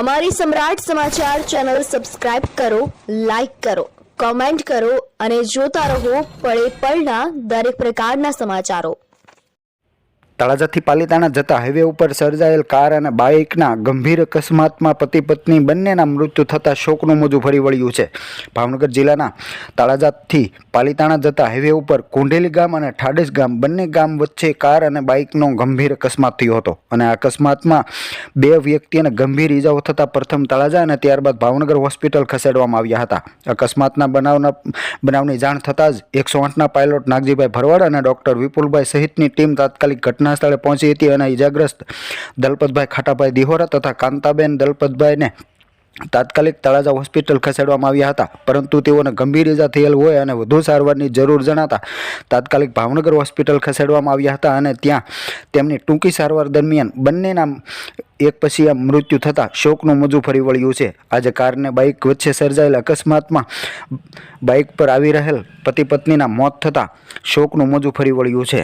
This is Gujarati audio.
અમારી સમ્રાટ સમાચાર ચેનલ સબસ્ક્રાઇબ કરો, લાઈક કરો, કોમેન્ટ કરો અને જોતા રહો પળે પળના દરેક પ્રકારના સમાચારો। તળાજાથી પાલીતાણા જતા હાઈવે ઉપર સર્જાયેલ કાર અને બાઇકના ગંભીર અકસ્માતમાં પતિ પત્ની બંનેના મૃત્યુ થતાં શોકનું મોજું ફરી વળ્યું છે। ભાવનગર જિલ્લાના તળાજાથી પાલીતાણા જતા હાઈવે ઉપર કુંઢેલી ગામ અને ઠાડેસ ગામ બંને ગામ વચ્ચે કાર અને બાઇકનો ગંભીર અકસ્માત થયો હતો અને આ અકસ્માતમાં બે વ્યક્તિઓને ગંભીર ઈજાઓ થતાં પ્રથમ તળાજા અને ત્યારબાદ ભાવનગર હોસ્પિટલ ખસેડવામાં આવ્યા હતા। અકસ્માતના બનાવની જાણ થતાં જ 108ના પાયલોટ નાગજીભાઈ ભરવાડ અને ડોક્ટર વિપુલભાઈ સહિતની ટીમ તાત્કાલિક ઘટના સ્થળે પહોંચી હતી અને ઈજાગ્રસ્ત દલપતભાઈ ખાટાભાઈ દિહોરા તથા કાંતાબેન દલપતભાઈને તાત્કાલિક તળાજા હોસ્પિટલ ખસેડવામાં આવ્યા હતા, પરંતુ તેઓને ગંભીર ઈજા થયેલ હોય અને વધુ સારવારની જરૂર જણાતા તાત્કાલિક ભાવનગર હોસ્પિટલ ખસેડવામાં આવ્યા હતા અને ત્યાં તેમની ટૂંકી સારવાર દરમિયાન બંનેના એક પછી મૃત્યુ થતાં શોકનું મોજું ફરી વળ્યું છે। આજે કાર અને બાઇક વચ્ચે સર્જાયેલ અકસ્માતમાં બાઇક પર આવી રહેલ પતિ પત્નીના મોત થતાં શોકનું મોજું ફરી વળ્યું છે।